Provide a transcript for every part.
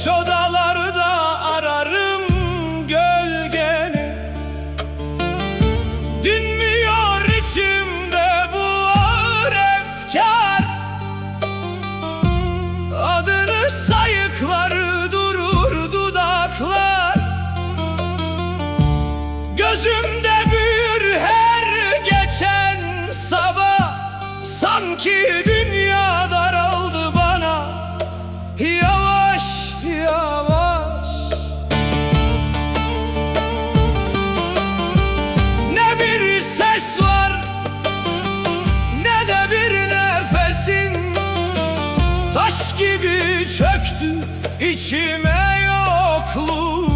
Boş odalarda ararım gölgeni. Dinmiyor içimde bu ağır efkar. Adını sayıkları durur dudaklar. Gözümde büyür her geçen sabah. Sanki dünya daraldı bana yavaş yavaş. Ne bir ses var ne de bir nefesin. Taş gibi çöktü içime yokluğun.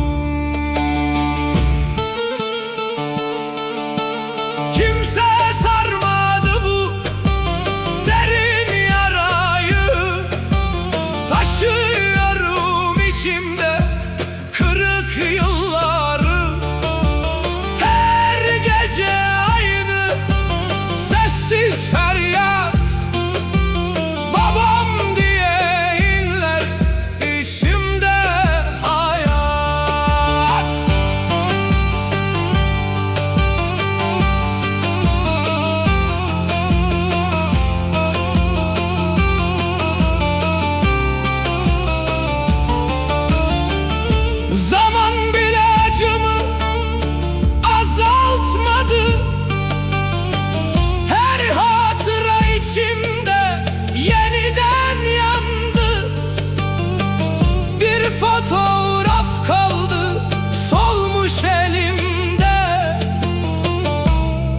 Kimse sarmadı bu derin yarayı. Taşıyorum içimde kırık yılları. Her gece aynı sessiz feryat. Babam diye inler içimde hayat. Zaman bile acımı azaltmadı. Her hatıra içimde yeniden yandı. Bir fotoğraf kaldı solmuş elimde.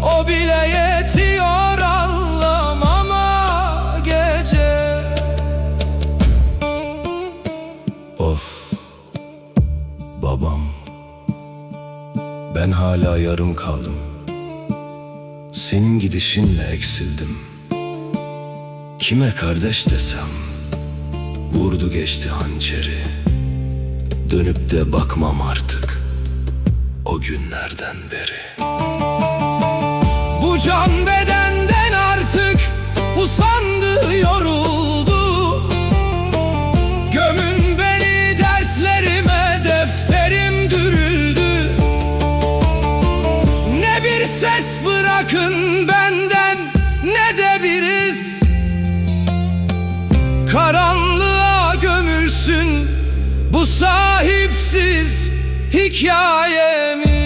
O bile yetiyor ağlamama gece. Of babam, ben hala yarım kaldım. Senin gidişinle eksildim. Kime kardeş desem vurdu geçti hançeri. Dönüp de bakmam artık o günlerden beri. Bu can bedenden artık usandı, yoruldu. Gömün beni dertlerime, defterim dürüldü. Ne bir ses bırakın benden ne de bir iz. Karanlığa gömülsün bu sahipsiz hikayemiz.